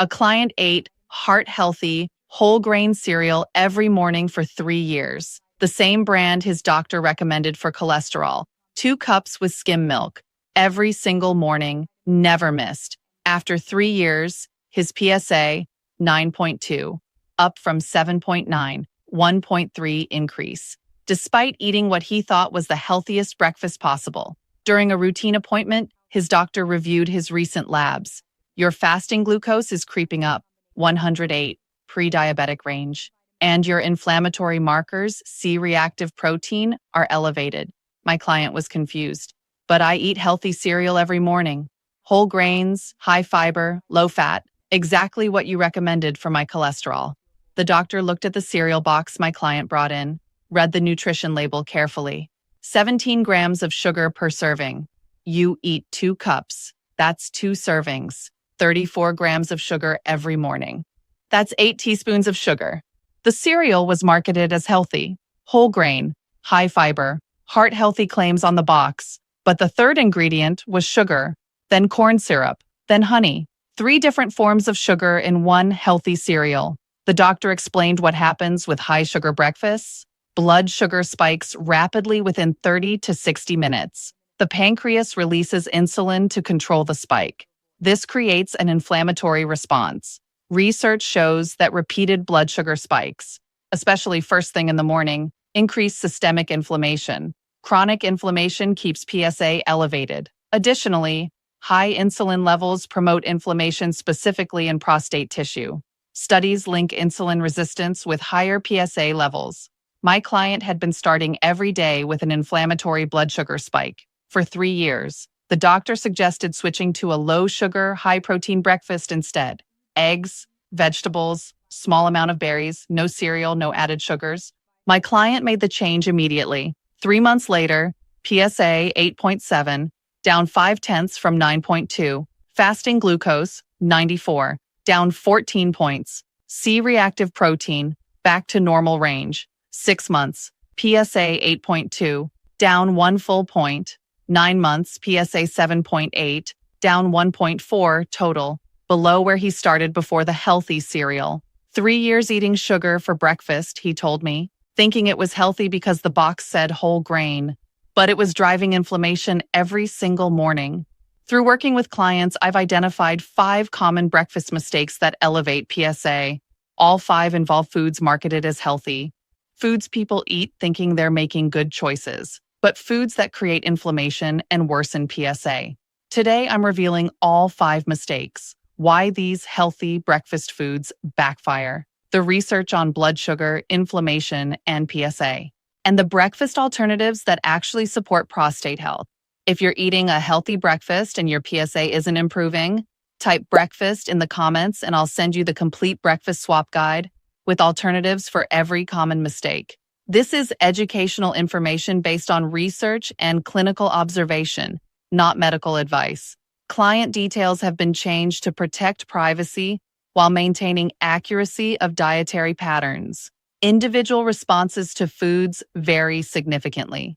A client ate heart-healthy, whole-grain cereal every morning for 3 years. The same brand his doctor recommended for cholesterol. 2 cups with skim milk. Every single morning, never missed. After 3 years, his PSA, 9.2. Up from 7.9, 1.3 increase. Despite eating what he thought was the healthiest breakfast possible. During a routine appointment, his doctor reviewed his recent labs. Your fasting glucose is creeping up, 108, pre-diabetic range. And your inflammatory markers, C-reactive protein, are elevated. My client was confused. But I eat healthy cereal every morning. Whole grains, high fiber, low fat, exactly what you recommended for my cholesterol. The doctor looked at the cereal box my client brought in, read the nutrition label carefully. 17 grams of sugar per serving. You eat 2 cups. That's 2 servings. 34 grams of sugar every morning. That's 8 teaspoons of sugar. The cereal was marketed as healthy, whole grain, high fiber, heart-healthy claims on the box. But the third ingredient was sugar, then corn syrup, then honey. 3 different forms of sugar in one healthy cereal. The doctor explained what happens with high-sugar breakfasts. Blood sugar spikes rapidly within 30 to 60 minutes. The pancreas releases insulin to control the spike. This creates an inflammatory response. Research shows that repeated blood sugar spikes, especially first thing in the morning, increase systemic inflammation. Chronic inflammation keeps PSA elevated. Additionally, high insulin levels promote inflammation specifically in prostate tissue. Studies link insulin resistance with higher PSA levels. My client had been starting every day with an inflammatory blood sugar spike. For 3 years, the doctor suggested switching to a low-sugar, high-protein breakfast instead. Eggs, vegetables, small amount of berries, no cereal, no added sugars. My client made the change immediately. 3 months later, PSA 8.7, down 0.5 from 9.2. Fasting glucose, 94, down 14 points. C-reactive protein, back to normal range. 6 months, PSA 8.2, down 1 full point. 9 months, PSA 7.8, down 1.4 total, below where he started before the healthy cereal. 3 years eating sugar for breakfast, he told me, thinking it was healthy because the box said whole grain. But it was driving inflammation every single morning. Through working with clients, I've identified 5 common breakfast mistakes that elevate PSA. All 5 involve foods marketed as healthy. Foods people eat thinking they're making good choices, but foods that create inflammation and worsen PSA. Today, I'm revealing all 5 mistakes, why these healthy breakfast foods backfire, the research on blood sugar, inflammation, and PSA, and the breakfast alternatives that actually support prostate health. If you're eating a healthy breakfast and your PSA isn't improving, type breakfast in the comments and I'll send you the complete breakfast swap guide with alternatives for every common mistake. This is educational information based on research and clinical observation, not medical advice. Client details have been changed to protect privacy while maintaining accuracy of dietary patterns. Individual responses to foods vary significantly.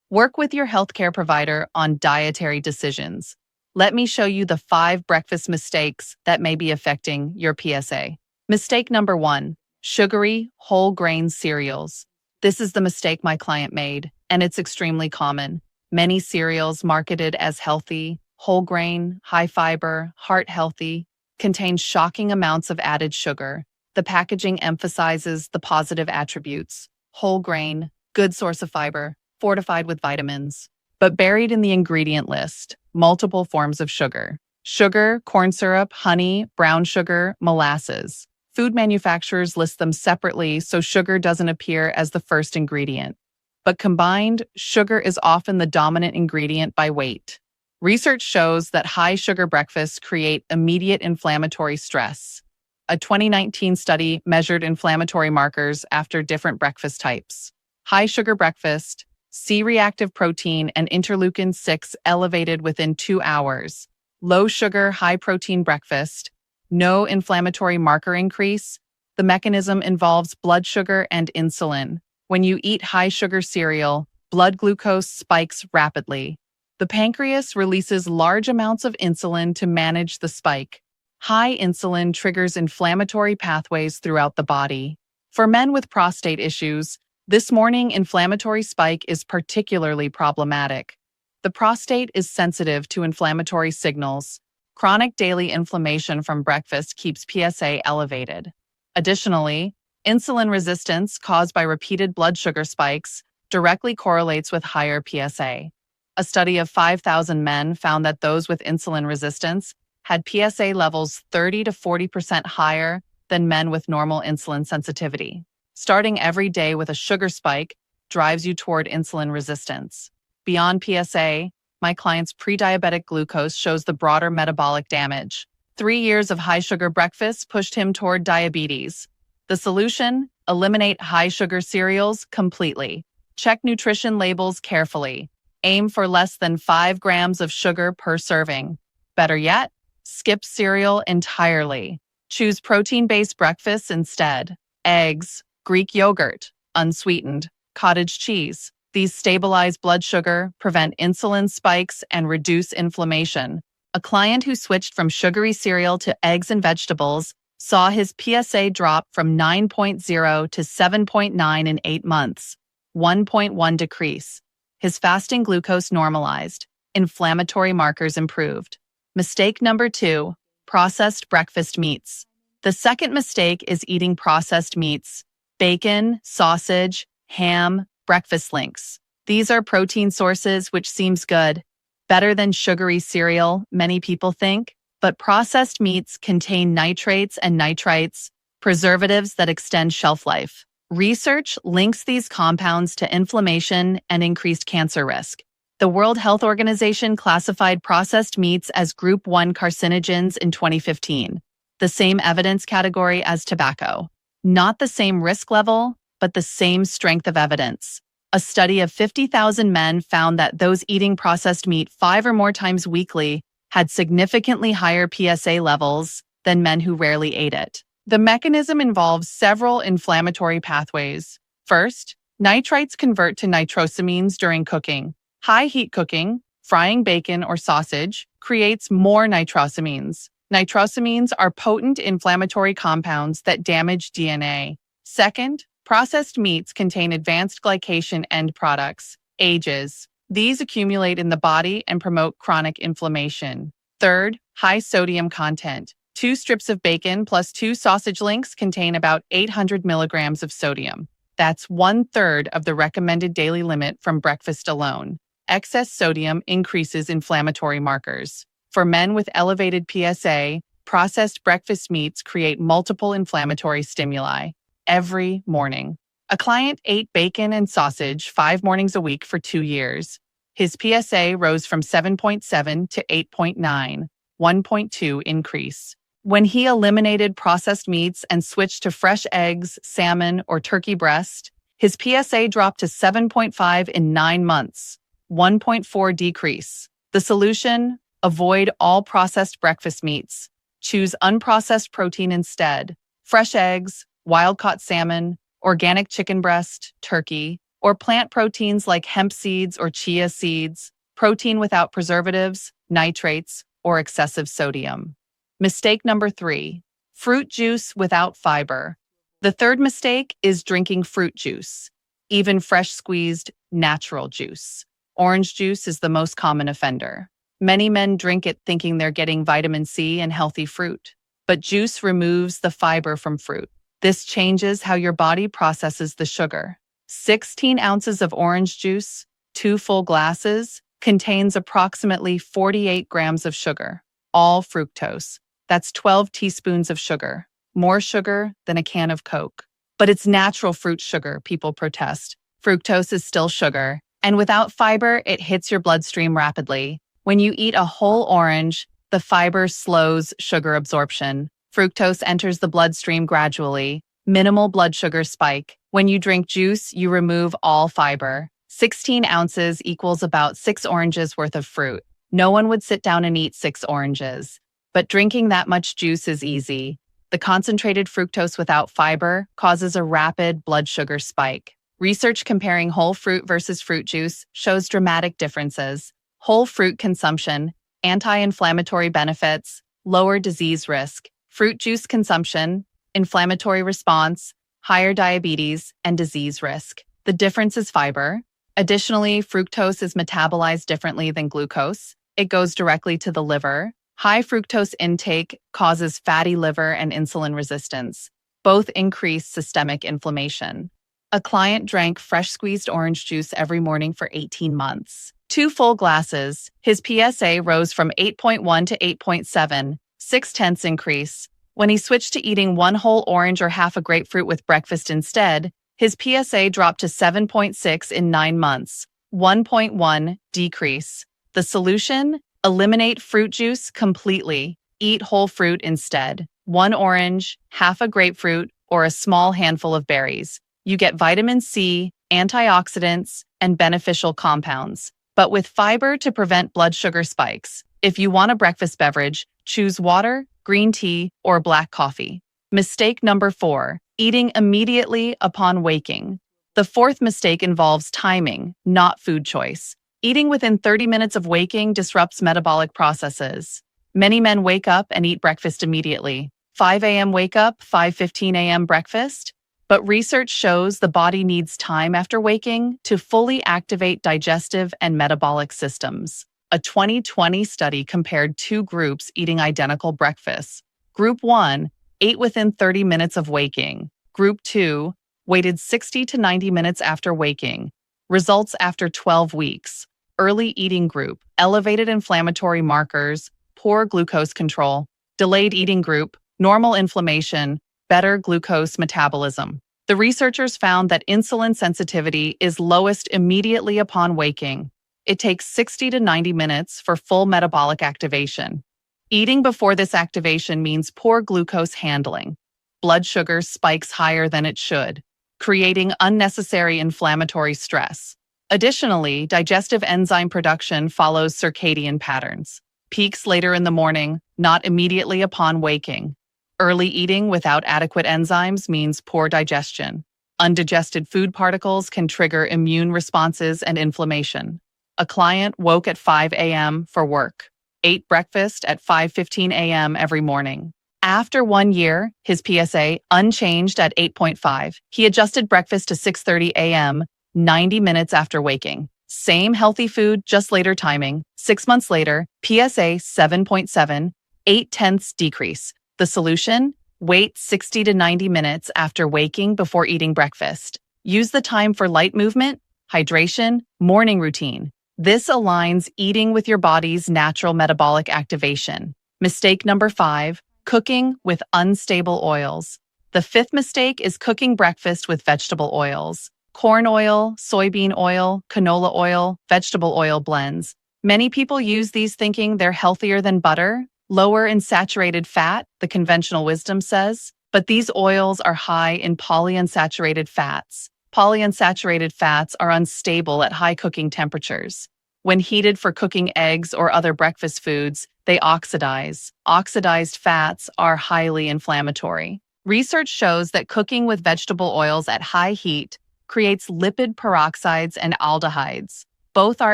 Work with your healthcare provider on dietary decisions. Let me show you the 5 breakfast mistakes that may be affecting your PSA. Mistake number 1, sugary, whole grain cereals. This is the mistake my client made, and it's extremely common. Many cereals marketed as healthy, whole grain, high fiber, heart healthy, contain shocking amounts of added sugar. The packaging emphasizes the positive attributes: whole grain, good source of fiber, fortified with vitamins. But buried in the ingredient list, multiple forms of sugar. Sugar, corn syrup, honey, brown sugar, molasses. Food manufacturers list them separately so sugar doesn't appear as the first ingredient. But combined, sugar is often the dominant ingredient by weight. Research shows that high sugar breakfasts create immediate inflammatory stress. A 2019 study measured inflammatory markers after different breakfast types. High sugar breakfast, C-reactive protein and interleukin-6 elevated within 2 hours. Low sugar, high protein breakfast, no inflammatory marker increase. The mechanism involves blood sugar and insulin. When you eat high sugar cereal, blood glucose spikes rapidly. The pancreas releases large amounts of insulin to manage the spike. High insulin triggers inflammatory pathways throughout the body. For men with prostate issues, this morning inflammatory spike is particularly problematic. The prostate is sensitive to inflammatory signals. Chronic daily inflammation from breakfast keeps PSA elevated. Additionally, insulin resistance caused by repeated blood sugar spikes directly correlates with higher PSA. A study of 5,000 men found that those with insulin resistance had PSA levels 30 to 40% higher than men with normal insulin sensitivity. Starting every day with a sugar spike drives you toward insulin resistance. Beyond PSA, my client's pre-diabetic glucose shows the broader metabolic damage. 3 years of high-sugar breakfast pushed him toward diabetes. The solution? Eliminate high-sugar cereals completely. Check nutrition labels carefully. Aim for less than 5 grams of sugar per serving. Better yet, skip cereal entirely. Choose protein-based breakfasts instead. Eggs, Greek yogurt, unsweetened, cottage cheese. These stabilize blood sugar, prevent insulin spikes, and reduce inflammation. A client who switched from sugary cereal to eggs and vegetables saw his PSA drop from 9.0 to 7.9 in 8 months, 1.1 decrease. His fasting glucose normalized. Inflammatory markers improved. Mistake number 2, processed breakfast meats. The second mistake is eating processed meats. Bacon, sausage, ham, breakfast links. These are protein sources, which seems good. Better than sugary cereal, many people think. But processed meats contain nitrates and nitrites, preservatives that extend shelf life. Research links these compounds to inflammation and increased cancer risk. The World Health Organization classified processed meats as Group 1 carcinogens in 2015, the same evidence category as tobacco. Not the same risk level, but the same strength of evidence. A study of 50,000 men found that those eating processed meat 5 or more times weekly had significantly higher PSA levels than men who rarely ate it. The mechanism involves several inflammatory pathways. First, nitrites convert to nitrosamines during cooking. High heat cooking, frying bacon or sausage, creates more nitrosamines. Nitrosamines are potent inflammatory compounds that damage DNA. Second, processed meats contain advanced glycation end products, AGEs. These accumulate in the body and promote chronic inflammation. Third, high sodium content. 2 strips of bacon plus 2 sausage links contain about 800 milligrams of sodium. That's 1/3 of the recommended daily limit from breakfast alone. Excess sodium increases inflammatory markers. For men with elevated PSA, processed breakfast meats create multiple inflammatory stimuli every morning. A client ate bacon and sausage 5 mornings a week for 2 years. His PSA rose from 7.7 to 8.9, 1.2 increase. When he eliminated processed meats and switched to fresh eggs, salmon, or turkey breast, his PSA dropped to 7.5 in 9 months, 1.4 decrease. The solution? Avoid all processed breakfast meats. Choose unprocessed protein instead. Fresh eggs, wild-caught salmon, organic chicken breast, turkey, or plant proteins like hemp seeds or chia seeds, protein without preservatives, nitrates, or excessive sodium. Mistake number 3, fruit juice without fiber. The third mistake is drinking fruit juice, even fresh squeezed, natural juice. Orange juice is the most common offender. Many men drink it thinking they're getting vitamin C and healthy fruit, but juice removes the fiber from fruit. This changes how your body processes the sugar. 16 ounces of orange juice, 2 full glasses, contains approximately 48 grams of sugar, all fructose. That's 12 teaspoons of sugar, more sugar than a can of Coke. But it's natural fruit sugar, people protest. Fructose is still sugar, and without fiber, it hits your bloodstream rapidly. When you eat a whole orange, the fiber slows sugar absorption. Fructose enters the bloodstream gradually. Minimal blood sugar spike. When you drink juice, you remove all fiber. 16 ounces equals about 6 oranges worth of fruit. No one would sit down and eat 6 oranges. But drinking that much juice is easy. The concentrated fructose without fiber causes a rapid blood sugar spike. Research comparing whole fruit versus fruit juice shows dramatic differences. Whole fruit consumption, anti-inflammatory benefits, lower disease risk, fruit juice consumption, inflammatory response, higher diabetes, and disease risk. The difference is fiber. Additionally, fructose is metabolized differently than glucose. It goes directly to the liver. High fructose intake causes fatty liver and insulin resistance. Both increase systemic inflammation. A client drank fresh squeezed orange juice every morning for 18 months. 2 full glasses. His PSA rose from 8.1 to 8.7, 0.6 increase. When he switched to eating 1 whole orange or half a grapefruit with breakfast instead, his PSA dropped to 7.6 in 9 months, 1.1 decrease. The solution? Eliminate fruit juice completely. Eat whole fruit instead. 1 orange, half a grapefruit, or a small handful of berries. You get vitamin C, antioxidants, and beneficial compounds, but with fiber to prevent blood sugar spikes. If you want a breakfast beverage, choose water, green tea, or black coffee. Mistake number 4, eating immediately upon waking. The 4th mistake involves timing, not food choice. Eating within 30 minutes of waking disrupts metabolic processes. Many men wake up and eat breakfast immediately. 5 a.m. wake up, 5:15 a.m. breakfast. But research shows the body needs time after waking to fully activate digestive and metabolic systems. A 2020 study compared 2 groups eating identical breakfasts. Group 1 ate within 30 minutes of waking. Group 2 waited 60 to 90 minutes after waking. Results after 12 weeks. Early eating group, elevated inflammatory markers, poor glucose control. Delayed eating group, normal inflammation, better glucose metabolism. The researchers found that insulin sensitivity is lowest immediately upon waking. It takes 60 to 90 minutes for full metabolic activation. Eating before this activation means poor glucose handling. Blood sugar spikes higher than it should, creating unnecessary inflammatory stress. Additionally, digestive enzyme production follows circadian patterns. Peaks later in the morning, not immediately upon waking. Early eating without adequate enzymes means poor digestion. Undigested food particles can trigger immune responses and inflammation. A client woke at 5 a.m. for work, ate breakfast at 5:15 a.m. every morning. After 1 year, his PSA unchanged at 8.5. He adjusted breakfast to 6:30 a.m., 90 minutes after waking. Same healthy food, just later timing. 6 months later, PSA 7.7, 0.8 decrease. The solution? Wait 60 to 90 minutes after waking before eating breakfast. Use the time for light movement, hydration, morning routine. This aligns eating with your body's natural metabolic activation. Mistake number 5, cooking with unstable oils. The 5th mistake is cooking breakfast with vegetable oils. Corn oil, soybean oil, canola oil, vegetable oil blends. Many people use these thinking they're healthier than butter, lower in saturated fat, the conventional wisdom says, but these oils are high in polyunsaturated fats. Polyunsaturated fats are unstable at high cooking temperatures. When heated for cooking eggs or other breakfast foods, they oxidize. Oxidized fats are highly inflammatory. Research shows that cooking with vegetable oils at high heat creates lipid peroxides and aldehydes. Both are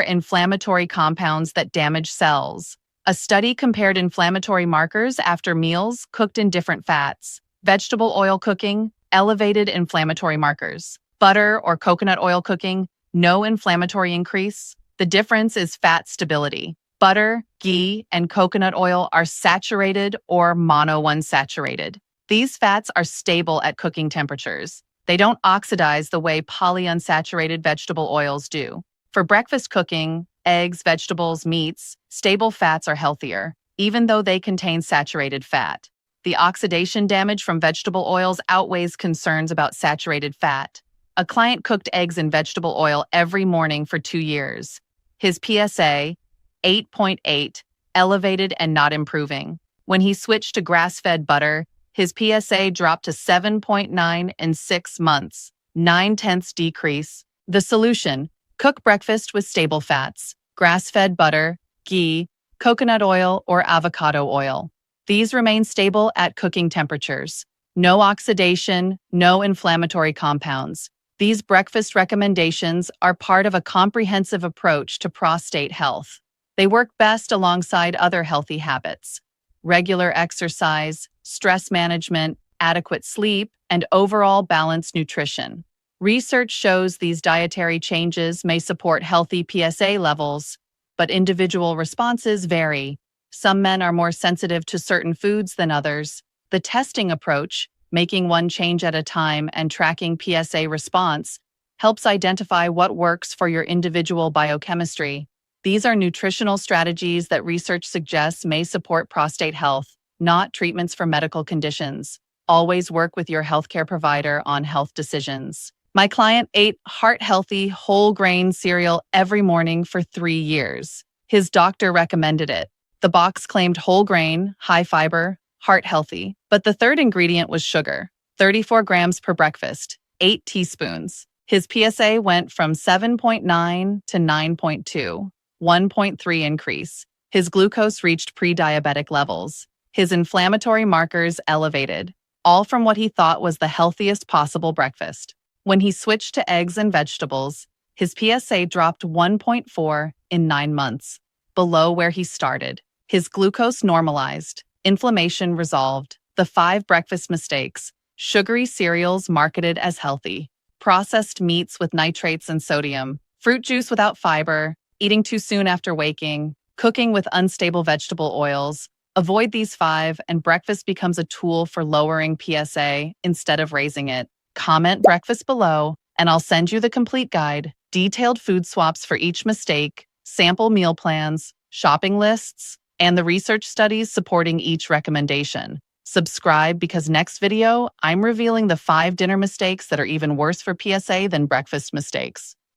inflammatory compounds that damage cells. A study compared inflammatory markers after meals cooked in different fats. Vegetable oil cooking, elevated inflammatory markers. Butter or coconut oil cooking, no inflammatory increase. The difference is fat stability. Butter, ghee, and coconut oil are saturated or monounsaturated. These fats are stable at cooking temperatures. They don't oxidize the way polyunsaturated vegetable oils do. For breakfast cooking, eggs, vegetables, meats, stable fats are healthier, even though they contain saturated fat. The oxidation damage from vegetable oils outweighs concerns about saturated fat. A client cooked eggs in vegetable oil every morning for 2 years. His PSA, 8.8, elevated and not improving. When he switched to grass-fed butter, his PSA dropped to 7.9 in 6 months, 0.9 decrease. The solution: cook breakfast with stable fats, grass-fed butter, ghee, coconut oil, or avocado oil. These remain stable at cooking temperatures. No oxidation, no inflammatory compounds. These breakfast recommendations are part of a comprehensive approach to prostate health. They work best alongside other healthy habits. regular exercise, stress management, adequate sleep, and overall balanced nutrition. Research shows these dietary changes may support healthy PSA levels, but individual responses vary. Some men are more sensitive to certain foods than others. The testing approach, making one change at a time and tracking PSA response, helps identify what works for your individual biochemistry. These are nutritional strategies that research suggests may support prostate health, not treatments for medical conditions. Always work with your healthcare provider on health decisions. My client ate heart-healthy, whole-grain cereal every morning for 3 years. His doctor recommended it. The box claimed whole grain, high fiber, heart-healthy, but the third ingredient was sugar, 34 grams per breakfast, 8 teaspoons. His PSA went from 7.9 to 9.2, 1.3 increase. His glucose reached pre-diabetic levels. His inflammatory markers elevated, all from what he thought was the healthiest possible breakfast. When he switched to eggs and vegetables, his PSA dropped 1.4 in 9 months, below where he started. His glucose normalized, inflammation resolved. The 5 breakfast mistakes: sugary cereals marketed as healthy, processed meats with nitrates and sodium, fruit juice without fiber, eating too soon after waking, cooking with unstable vegetable oils. Avoid these 5 and breakfast becomes a tool for lowering PSA instead of raising it. Comment breakfast below, and I'll send you the complete guide, detailed food swaps for each mistake, sample meal plans, shopping lists, and the research studies supporting each recommendation. Subscribe because next video, I'm revealing the 5 dinner mistakes that are even worse for PSA than breakfast mistakes.